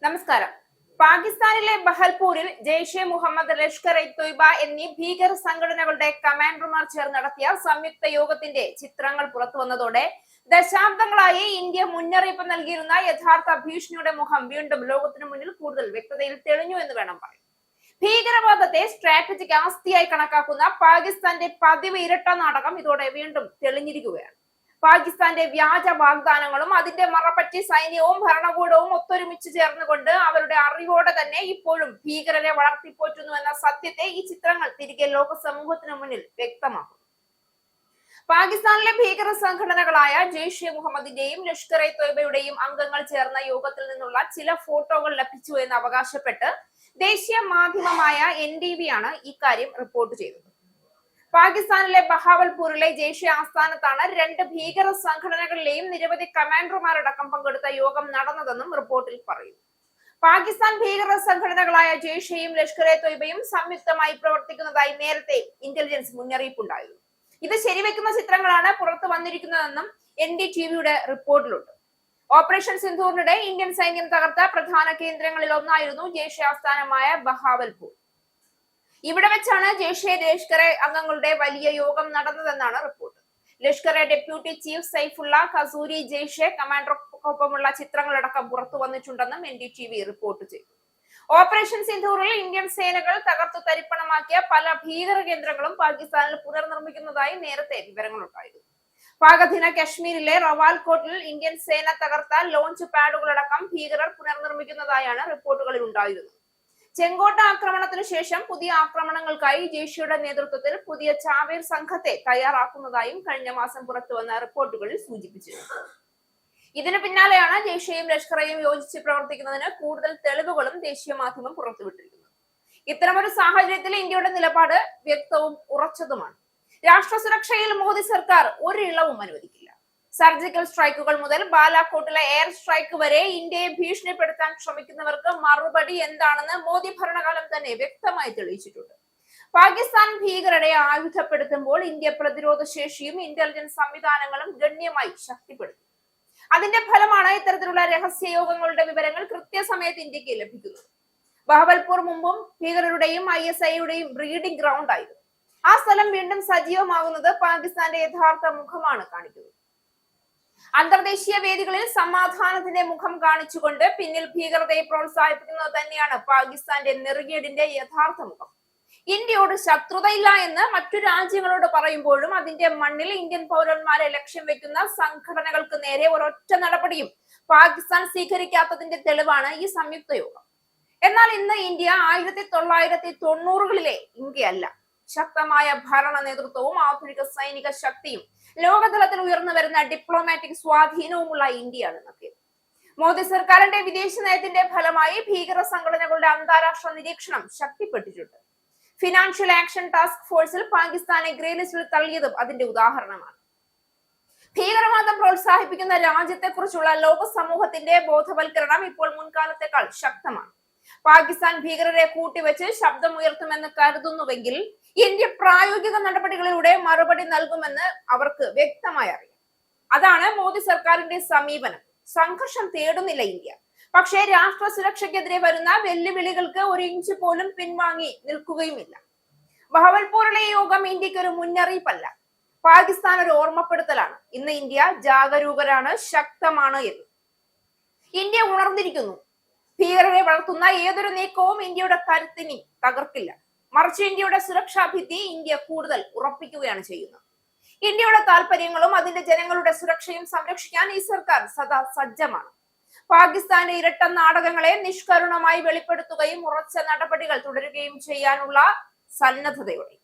നമസ്കാരം. പാകിസ്ഥാനിലെ ബഹൽപൂരിൽ ജെയ്ഷെ മുഹമ്മദ്, ലഷ്കർ ഇ തൊയ്ബ എന്നീ ഭീകര സംഘടനകളുടെ കമാൻഡർമാർ ചേർന്ന് നടത്തിയ സംയുക്ത യോഗത്തിന്റെ ചിത്രങ്ങൾ പുറത്തുവന്നതോടെ ദശാബ്ദങ്ങളായി ഇന്ത്യ മുന്നറിയിപ്പ് നൽകിയിരുന്ന യഥാർത്ഥ ഭീഷണിയുടെ മുഖം വീണ്ടും ലോകത്തിനു മുന്നിൽ കൂടുതൽ വ്യക്തതയിൽ തെളിഞ്ഞു എന്ന് വേണം പറയാൻ. ഭീകരവാദത്തെ സ്ട്രാറ്റജിക് ആസ്തിയായി കണക്കാക്കുന്ന പാകിസ്ഥാന്റെ പതിവ് ഇരട്ട നാടകം ഇതോടെ വീണ്ടും തെളിഞ്ഞിരിക്കുകയാണ്. പാകിസ്ഥാന്റെ വ്യാജ വാഗ്ദാനങ്ങളും അതിന്റെ മറപ്പറ്റി സൈന്യവും ഭരണകൂടവും ഒത്തൊരുമിച്ച് ചേർന്നുകൊണ്ട് അവരുടെ അറിവോടെ തന്നെ ഇപ്പോഴും ഭീകരരെ വളർത്തിപ്പോറ്റുന്നു എന്ന സത്യത്തെ ഈ ചിത്രങ്ങൾ തിരികെ ലോക സമൂഹത്തിനു മുന്നിൽ വ്യക്തമാക്കുന്നു. പാകിസ്ഥാനിലെ ഭീകര സംഘടനകളായ ജെയ്ഷെ മുഹമ്മദിന്റെയും ലഷ്കർ ഇ തൊയ്ബയുടെയും അംഗങ്ങൾ ചേർന്ന യോഗത്തിൽ നിന്നുള്ള ചില ഫോട്ടോകൾ ലഭിച്ചു എന്ന് അവകാശപ്പെട്ട് ദേശീയ മാധ്യമമായ NDTV ആണ് ഇക്കാര്യം റിപ്പോർട്ട് ചെയ്തത്. പാകിസ്ഥാനിലെ ബഹാവൽപൂരിലെ ജെയ്ഷെ ആസ്ഥാനത്താണ് രണ്ട് ഭീകര സംഘടനകളിലെയും നിരവധി കമാൻഡർമാരടക്കം പങ്കെടുത്ത യോഗം നടന്നതെന്നും റിപ്പോർട്ടിൽ പറയുന്നു. പാകിസ്ഥാൻ ഭീകര സംഘടനകളായ ജെയ്ഷെയും ലഷ്കർ ഇ തൊയ്ബയും സംയുക്തമായി പ്രവർത്തിക്കുന്നതായി നേരത്തെ ഇന്റലിജൻസ് മുന്നറിയിപ്പുണ്ടായിരുന്നു. ഇത് ശരിവെക്കുന്ന ചിത്രങ്ങളാണ് പുറത്തു വന്നിരിക്കുന്നതെന്നും NDTVയുടെ റിപ്പോർട്ടിലുണ്ട്. ഓപ്പറേഷൻ സിന്ധൂറിനിടെ ഇന്ത്യൻ സൈന്യം തകർത്ത പ്രധാന കേന്ദ്രങ്ങളിൽ ഒന്നായിരുന്നു ജെയ്ഷെ ആസ്ഥാനമായ ബഹാവൽപൂർ. ഇവിടെ വെച്ചാണ് ജെയ്ഷെ ലഷ്കർ അംഗങ്ങളുടെ വലിയ യോഗം നടന്നതെന്നാണ് report. Lashkar deputy chief Saifullah Kasuri Jaish കമാൻഡർക്കൊപ്പമുള്ള ചിത്രങ്ങളടക്കം പുറത്തു വന്നിട്ടുണ്ടെന്നും NDTV റിപ്പോർട്ട് ചെയ്തു. ഓപ്പറേഷൻ സിന്ധൂറിൽ ഇന്ത്യൻ സേനകൾ തകർത്തു തരിപ്പണമാക്കിയ പല ഭീകര കേന്ദ്രങ്ങളും പാകിസ്ഥാനിൽ പുനർനിർമ്മിക്കുന്നതായി നേരത്തെ വിവരങ്ങളുണ്ടായിരുന്നു. പാകധീന കശ്മീരിലെ റവാൽകോട്ടിൽ ഇന്ത്യൻ സേന തകർത്ത ലോഞ്ച് പാഡുകളടക്കം ഭീകരർ പുനർനിർമ്മിക്കുന്നതായാണ് റിപ്പോർട്ടുകളിൽ ഉണ്ടായിരുന്നത്. ചെങ്കോട്ട ആക്രമണത്തിനു ശേഷം പുതിയ ആക്രമണങ്ങൾക്കായി ജെയ്ഷെയുടെ നേതൃത്വത്തിൽ പുതിയ ചാവേർ സംഘത്തെ തയ്യാറാക്കുന്നതായും കഴിഞ്ഞ മാസം പുറത്തുവന്ന റിപ്പോർട്ടുകളിൽ സൂചിപ്പിച്ചിരുന്നു. ഇതിനു പിന്നാലെയാണ് ജെയ്ഷെയും ലഷ്കറയും യോജിച്ച് പ്രവർത്തിക്കുന്നതിന് കൂടുതൽ തെളിവുകളും ദേശീയ മാധ്യമം പുറത്തുവിട്ടിരിക്കുന്നത്. ഇത്തരമൊരു സാഹചര്യത്തിൽ ഇന്ത്യയുടെ നിലപാട് വ്യക്തവും ഉറച്ചതുമാണ്. രാഷ്ട്ര സുരക്ഷയിൽ മോദി സർക്കാർ ഒരു ഇളവും അനുവദിക്കില്ല. സർജിക്കൽ സ്ട്രൈക്കുകൾ മുതൽ ബാലാകോട്ടിലെ എയർ സ്ട്രൈക്ക് വരെ ഇന്ത്യയെ ഭീഷണിപ്പെടുത്താൻ ശ്രമിക്കുന്നവർക്ക് മറുപടി എന്താണെന്ന് മോദി ഭരണകാലം തന്നെ വ്യക്തമായി തെളിയിച്ചിട്ടുണ്ട്. പാകിസ്ഥാൻ ഭീകരരെ ആയുധപ്പെടുത്തുമ്പോൾ ഇന്ത്യ പ്രതിരോധ ശേഷിയും ഇന്റലിജൻസ് സംവിധാനങ്ങളും ഗണ്യമായി ശക്തിപ്പെടുത്തും. അതിന്റെ ഫലമാണ് ഇത്തരത്തിലുള്ള രഹസ്യ യോഗങ്ങളുടെ വിവരങ്ങൾ കൃത്യസമയത്ത് ഇന്ത്യക്ക് ലഭിക്കുന്നത്. ബഹവൽപൂർ മുമ്പും ഭീകരരുടെയും ISIയുടെയും ബ്രീഡിംഗ് ഗ്രൗണ്ട് ആയിരുന്നു. ആ സ്ഥലം വീണ്ടും സജീവമാകുന്നത് പാകിസ്ഥാന്റെ യഥാർത്ഥ മുഖമാണ് കാണിക്കുന്നത്. അന്തർദേശീയ വേദികളിൽ സമാധാനത്തിന്റെ മുഖം കാണിച്ചുകൊണ്ട് പിന്നിൽ ഭീകരതയെ പ്രോത്സാഹിപ്പിക്കുന്നത് തന്നെയാണ് പാകിസ്ഥാന്റെ നെറുകേടിന്റെ യഥാർത്ഥ മുഖം. ഇന്ത്യയോട് ശത്രുതയില്ല എന്ന് മറ്റു രാജ്യങ്ങളോട് പറയുമ്പോഴും അതിന്റെ മണ്ണിൽ ഇന്ത്യൻ പൗരന്മാരെ ലക്ഷ്യം വെക്കുന്ന സംഘടനകൾക്ക് നേരെ ഒരൊറ്റ നടപടിയും പാകിസ്ഥാൻ സ്വീകരിക്കാത്തതിന്റെ തെളിവാണ് ഈ സംയുക്ത യോഗം. എന്നാൽ ഇന്ന് ഇന്ത്യ 1990കളിലെ ഇന്ത്യയല്ല. ശക്തമായ ഭരണ നേതൃത്വവും ആധുനിക സൈനിക ശക്തിയും ലോകതലത്തിൽ ഉയർന്നു വരുന്ന ഡിപ്ലോമാറ്റിക് സ്വാധീനവുമുള്ള ഇന്ത്യയാണ് ഇന്നത്തെ. മോദി സർക്കാരിന്റെ വിദേശ നയത്തിന്റെ ഫലമായി ഭീകര സംഘടനകളുടെ അന്താരാഷ്ട്ര നിരീക്ഷണം ശക്തിപ്പെട്ടിട്ടുണ്ട്. ഫിനാൻഷ്യൽ ആക്ഷൻ ടാസ്ക് ഫോഴ്സിൽ പാകിസ്ഥാനെ ഗ്രേ ലിസ്റ്റിൽ തള്ളിയതും അതിന്റെ ഉദാഹരണമാണ്. ഭീകരവാദം പ്രോത്സാഹിപ്പിക്കുന്ന രാജ്യത്തെക്കുറിച്ചുള്ള ലോക സമൂഹത്തിന്റെ ബോധവൽക്കരണം ഇപ്പോൾ മുൻകാലത്തെക്കാൾ ശക്തമാണ്. പാകിസ്ഥാൻ ഭീകരരെ കൂട്ടിവെച്ച് ശബ്ദമുയർത്തുമെന്ന് കരുതുന്നുവെങ്കിൽ ഇന്ത്യ പ്രായോഗിക നടപടികളിലൂടെ മറുപടി നൽകുമെന്ന് അവർക്ക് വ്യക്തമായി അറിയാം. അതാണ് മോദി സർക്കാരിന്റെ സമീപനം. സംഘർഷം തേടുന്നില്ല ഇന്ത്യ, പക്ഷേ രാഷ്ട്ര സുരക്ഷയ്ക്കെതിരെ വരുന്ന വെല്ലുവിളികൾക്ക് ഒരു ഇഞ്ച് പോലും പിൻവാങ്ങി നിൽക്കുകയുമില്ല. ബഹവൽപൂരിലെ യോഗം ഇന്ത്യക്ക് ഒരു മുന്നറിയിപ്പല്ല, പാകിസ്ഥാൻ ഒരു ഓർമ്മപ്പെടുത്തലാണ്. ഇന്ന് ഇന്ത്യ ജാഗരൂകരാണ്, ശക്തമാണ് എന്ന്. ഇന്ത്യ ഉണർന്നിരിക്കുന്നു. ഭീകരരെ വളർത്തുന്ന ഏതൊരു നീക്കവും ഇന്ത്യയുടെ കരുത്തിനെ തകർക്കില്ല, മറിച്ച് ഇന്ത്യയുടെ സുരക്ഷാ ഭിത്തി ഇന്ത്യ കൂടുതൽ ഉറപ്പിക്കുകയാണ് ചെയ്യുന്നത്. ഇന്ത്യയുടെ താല്പര്യങ്ങളും അതിന്റെ ജനങ്ങളുടെ സുരക്ഷയും സംരക്ഷിക്കാൻ ഈ സർക്കാർ സദാ സജ്ജമാണ്. പാകിസ്ഥാന്റെ ഇരട്ട നാടകങ്ങളെ നിഷ്കരുണമായി വെളിപ്പെടുത്തുകയും ഉറച്ച നടപടികൾ തുടരുകയും ചെയ്യാനുള്ള സന്നദ്ധതയോടെ